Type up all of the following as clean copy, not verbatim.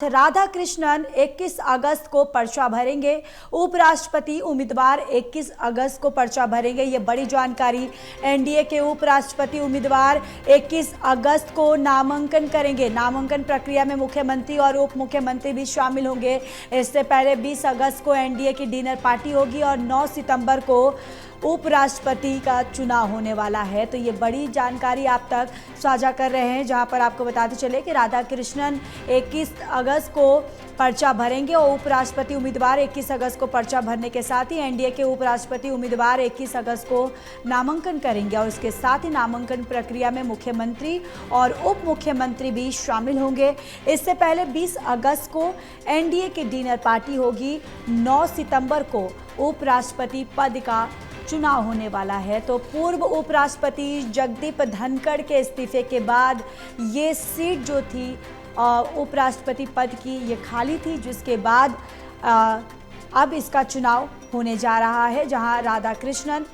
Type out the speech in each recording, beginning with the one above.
राधा कृष्णन 21 अगस्त को पर्चा भरेंगे। उपराष्ट्रपति उम्मीदवार 21 अगस्त को पर्चा भरेंगे। ये बड़ी जानकारी। एनडीए के उपराष्ट्रपति उम्मीदवार 21 अगस्त को नामांकन करेंगे। नामांकन प्रक्रिया में मुख्यमंत्री और उप मुख्यमंत्री भी शामिल होंगे। इससे पहले 20 अगस्त को एनडीए की डिनर पार्टी होगी और 9 सितंबर को उपराष्ट्रपति का चुनाव होने वाला है। तो ये बड़ी जानकारी आप तक साझा कर रहे हैं, जहां पर आपको बताते चले कि राधा कृष्णन 21 अगस्त को पर्चा भरेंगे और उपराष्ट्रपति उम्मीदवार 21 अगस्त को पर्चा भरने के साथ ही एनडीए के उपराष्ट्रपति उम्मीदवार 21 अगस्त को नामांकन करेंगे और इसके साथ ही नामांकन प्रक्रिया में मुख्यमंत्री और उप मुख्यमंत्री भी शामिल होंगे। इससे पहले 20 अगस्त को एनडीए की डिनर पार्टी होगी। 9 सितंबर को उपराष्ट्रपति पद का चुनाव होने वाला है। तो पूर्व उपराष्ट्रपति जगदीप धनखड़ के इस्तीफे के बाद ये सीट जो थी उपराष्ट्रपति पद की ये खाली थी, जिसके बाद अब इसका चुनाव होने जा रहा है, जहां राधा कृष्णन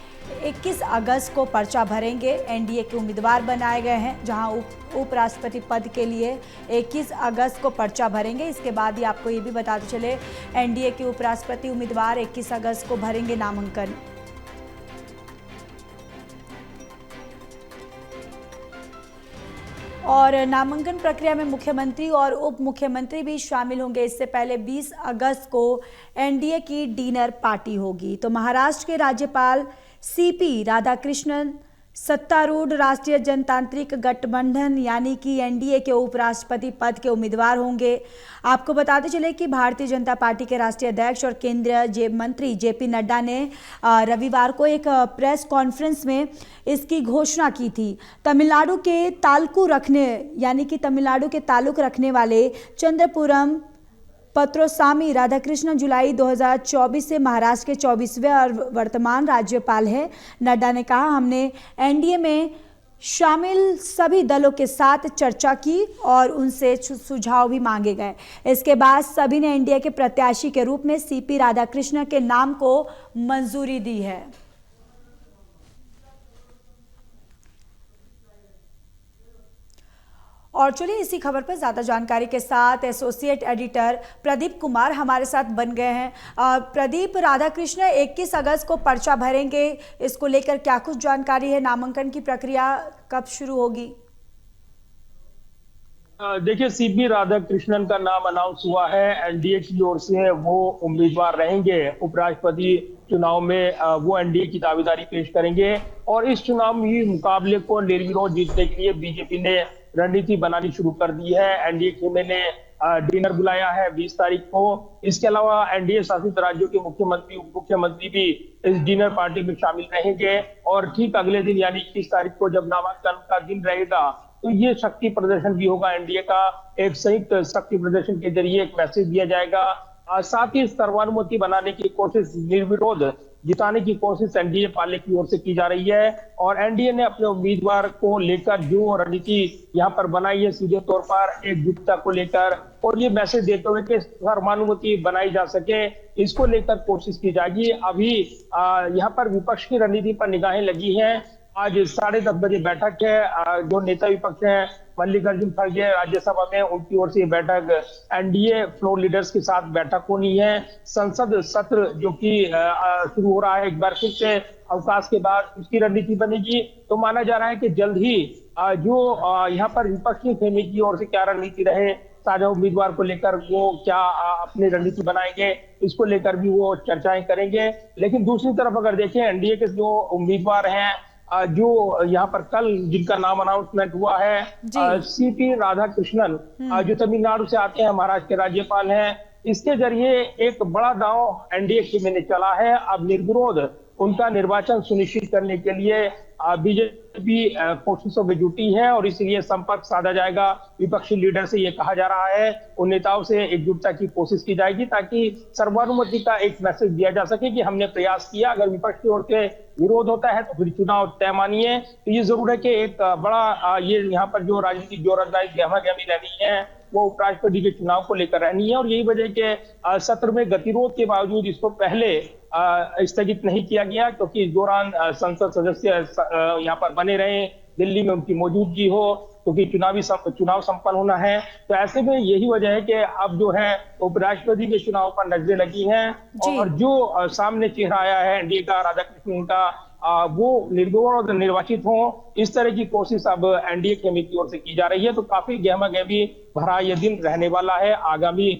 21 अगस्त को पर्चा भरेंगे। एनडीए के उम्मीदवार बनाए गए हैं, जहां उपराष्ट्रपति पद के लिए 21 अगस्त को पर्चा भरेंगे। इसके बाद ही आपको ये भी बताते चले एनडीए के उपराष्ट्रपति उम्मीदवार 21 अगस्त को भरेंगे नामांकन। और नामांकन प्रक्रिया में मुख्यमंत्री और उप मुख्यमंत्री भी शामिल होंगे। इससे पहले 20 अगस्त को एनडीए की डिनर पार्टी होगी। तो महाराष्ट्र के राज्यपाल सीपी राधाकृष्णन सत्तारूढ़ राष्ट्रीय जनतांत्रिक गठबंधन यानी कि एनडीए के उपराष्ट्रपति पद के उम्मीदवार होंगे। आपको बताते चले कि भारतीय जनता पार्टी के राष्ट्रीय अध्यक्ष और केंद्रीय जेब मंत्री जेपी नड्डा ने रविवार को एक प्रेस कॉन्फ्रेंस में इसकी घोषणा की थी। तमिलनाडु के तमिलनाडु के ताल्लुक रखने वाले चंद्रपुरम पत्रोसामी राधाकृष्णन जुलाई 2024 से महाराष्ट्र के 24वें और वर्तमान राज्यपाल हैं। नड्डा ने कहा, हमने एनडीए में शामिल सभी दलों के साथ चर्चा की और उनसे सुझाव भी मांगे गए। इसके बाद सभी ने एनडीए के प्रत्याशी के रूप में सीपी राधाकृष्णन के नाम को मंजूरी दी है। और चलिए इसी खबर पर ज़्यादा जानकारी के साथ एसोसिएट एडिटर प्रदीप कुमार हमारे साथ बन गए हैं। प्रदीप, राधाकृष्णन 21 अगस्त को पर्चा भरेंगे, इसको लेकर क्या कुछ जानकारी है? नामांकन की प्रक्रिया कब शुरू होगी? देखिए, सीपी राधाकृष्णन का नाम अनाउंस हुआ है। एनडीए की ओर से वो उम्मीदवार रहेंगे उपराष्ट्रपति चुनाव में। वो एनडीए की दावेदारी पेश करेंगे और इस चुनाव में मुकाबले को निर्विरोध जीतने के लिए बीजेपी ने रणनीति बनानी शुरू कर दी है। एनडीए खेमे ने डिनर बुलाया है 20 तारीख को। इसके अलावा एनडीए शासित राज्यों के मुख्यमंत्री उप मुख्यमंत्री भी इस डिनर पार्टी में शामिल रहेंगे और ठीक अगले दिन यानी 21 तारीख को जब नामांकन का दिन रहेगा तो ये शक्ति प्रदर्शन भी होगा। एनडीए का एक संयुक्त शक्ति प्रदर्शन के जरिए एक मैसेज दिया जाएगा। साथ ही सर्वानुमति बनाने की कोशिश, निर्विरोध जिताने की कोशिश एनडीए पाले की ओर से की जा रही है और एनडीए ने अपने उम्मीदवार को लेकर जो रणनीति यहाँ पर बनाई है, सीधे तौर पर एकजुटता को लेकर और ये मैसेज देते हुए कि सर्वानुमति बनाई जा सके, इसको लेकर कोशिश की जाएगी। अभी यहाँ पर विपक्ष की रणनीति पर निगाहें लगी हैं। आज 10:30 बजे बैठक है। जो नेता विपक्ष हैं मल्लिकार्जुन खड़गे राज्यसभा में, उनकी ओर से ये बैठक एनडीए फ्लोर लीडर्स के साथ बैठक होनी है। संसद सत्र जो कि शुरू हो रहा है एक बार फिर से अवकाश के बाद, उसकी रणनीति बनेगी। तो माना जा रहा है कि जल्द ही जो यहाँ पर विपक्ष की खेमे की ओर से क्या रणनीति रहे, साझा उम्मीदवार को लेकर वो क्या अपनी रणनीति बनाएंगे, इसको लेकर भी वो चर्चाएं करेंगे। लेकिन दूसरी तरफ अगर देखें, एनडीए के जो उम्मीदवार हैं जो यहाँ पर कल जिनका नाम अनाउंसमेंट हुआ है, सीपी राधाकृष्णन जो तमिलनाडु से आते हैं, महाराष्ट्र के राज्यपाल हैं, इसके जरिए एक बड़ा दांव एनडीए खेमे ने चला है। अब निर्विरोध उनका निर्वाचन सुनिश्चित करने के लिए बीजेपी कोशिशों में जुटी है और इसलिए संपर्क साधा जाएगा। विपक्षी लीडर से ये कहा जा रहा है, उन नेताओं से एकजुटता की कोशिश की जाएगी ताकि सर्वानुमति का एक मैसेज दिया जा सके कि हमने प्रयास किया। अगर विपक्ष की ओर से विरोध होता है तो फिर चुनाव तय मानिए। तो ये जरूर है कि एक बड़ा ये यहाँ पर जो राजनीतिक जोरदारी गहमा-गहमी रहनी है वो उपराष्ट्रपति के चुनाव को लेकर रहनी है और यही वजह के सत्र में गतिरोध के बावजूद इसको पहले स्थगित नहीं किया गया, क्योंकि इस दौरान संसद सदस्य यहाँ पर बने रहे, दिल्ली में उनकी मौजूदगी हो क्योंकि चुनाव संपन्न होना है। तो ऐसे में यही वजह है कि अब जो है उपराष्ट्रपति के चुनाव पर नजरें लगी हैं जी। और जो सामने चेहरा आया है एनडीए का, राधाकृष्णन का, वो निर्विरोध और निर्वाचित हो, इस तरह की कोशिश अब एनडीए खेमे की ओर से की जा रही है। तो काफी गहमा गहमी भरा ये दिन रहने वाला है। आगामी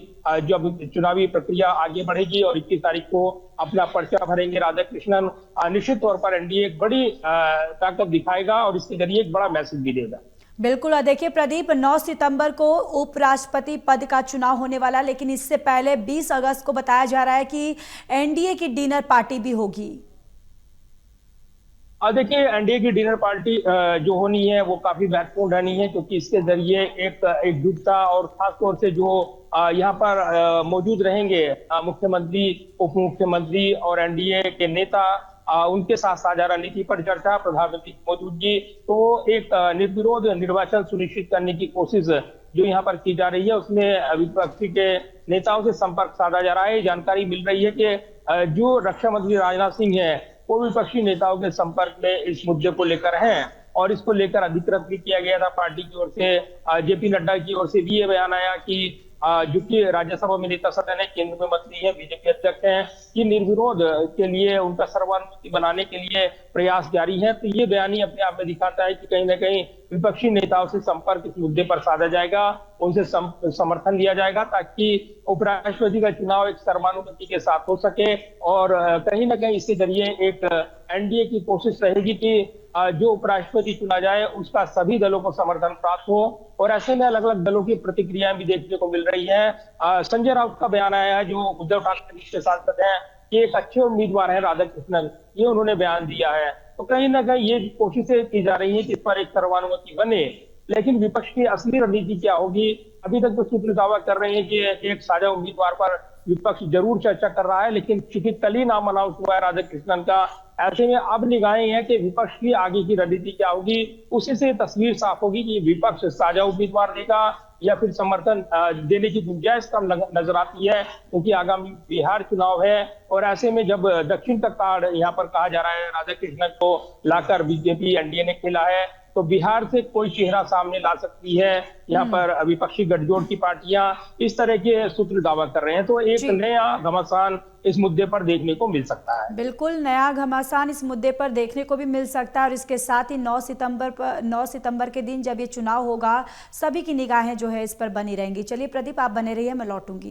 जब चुनावी प्रक्रिया आगे बढ़ेगी और 21 तारीख को अपना पर्चा भरेंगे राधाकृष्णन, निश्चित तौर पर एनडीए एक बड़ी ताकत दिखाएगा और इसके जरिए एक बड़ा मैसेज भी देगा। बिल्कुल। और देखिए प्रदीप, 9 सितंबर को उपराष्ट्रपति पद का चुनाव होने वाला, लेकिन इससे पहले 20 अगस्त को बताया जा रहा है कि एनडीए की डिनर पार्टी भी होगी। देखिए एनडीए की डिनर पार्टी जो होनी है वो काफी महत्वपूर्ण रहनी है, क्योंकि इसके जरिए एक एकजुटता और खासतौर से जो यहाँ पर मौजूद रहेंगे मुख्यमंत्री, उप मुख्यमंत्री और एनडीए के नेता, उनके साथ साझा रणनीति पर चर्चा, प्रधानमंत्री की मौजूदगी, तो एक निर्विरोध निर्वाचन सुनिश्चित करने की कोशिश जो यहाँ पर की जा रही है, उसमें विपक्षी के नेताओं से संपर्क साधा जा रहा है। जानकारी मिल रही है कि जो रक्षा मंत्री राजनाथ सिंह है वो विपक्षी नेताओं के संपर्क में इस मुद्दे को लेकर हैं और इसको लेकर अधिकृत भी किया गया था पार्टी की ओर से। जेपी नड्डा की ओर से भी ये बयान आया कि जो कि राज्यसभा में नेता सदन है, केंद्र में मंत्री है, बीजेपी अध्यक्ष हैं, कि निर्विरोध के लिए, उनका सर्वानुमति बनाने के लिए प्रयास जारी है। तो ये बयान ही अपने आप में दिखाता है कि कहीं ना कहीं विपक्षी नेताओं से संपर्क इस मुद्दे पर साधा जाएगा, उनसे समर्थन दिया जाएगा, ताकि उपराष्ट्रपति का चुनाव एक सर्वानुमति के साथ हो सके। और कहीं ना कहीं इसके जरिए एक एनडीए की कोशिश रहेगी कि जो उपराष्ट्रपति चुना जाए उसका सभी दलों को समर्थन प्राप्त हो। और ऐसे में अलग अलग दलों की प्रतिक्रियाएं भी देखने को मिल रही है। संजय राउत का बयान आया है, जो उद्धव ठाकरे के सांसद हैं, कि एक अच्छे उम्मीदवार है राधाकृष्णन, ये उन्होंने बयान दिया है। तो कहीं ना कहीं ये कोशिशें की जा रही है कि इस पर एक सर्वानुमति बने। लेकिन विपक्ष की असली रणनीति क्या होगी? अभी तक तो सूत्र दावा कर रहे हैं कि एक साझा उम्मीदवार पर विपक्ष जरूर चर्चा कर रहा है, लेकिन चूंकि कल ही नाम अनाउंस हुआ है राधाकृष्णन का, ऐसे में अब निगाहें हैं कि विपक्ष की आगे की रणनीति क्या होगी। उसी से तस्वीर साफ होगी कि विपक्ष साझा उम्मीदवार देगा या फिर समर्थन देने की गुंजाइश कम नजर आती है, क्योंकि आगामी बिहार चुनाव है। और ऐसे में जब दक्षिण तक कार्ड यहाँ पर कहा जा रहा है राधाकृष्णन को लाकर बीजेपी एनडीए ने खेला है, तो बिहार से कोई चेहरा सामने ला सकती है। यहाँ पर विपक्षी गठजोड़ की पार्टियां इस तरह के सूत्र दावा कर रहे हैं। तो एक नया घमासान इस मुद्दे पर देखने को मिल सकता है। बिल्कुल, नया घमासान इस मुद्दे पर देखने को भी मिल सकता है। और इसके साथ ही 9 सितंबर के दिन जब ये चुनाव होगा, सभी की निगाहें जो है इस पर बनी रहेंगी। चलिए प्रदीप, आप बने रहिए, मैं लौटूंगी।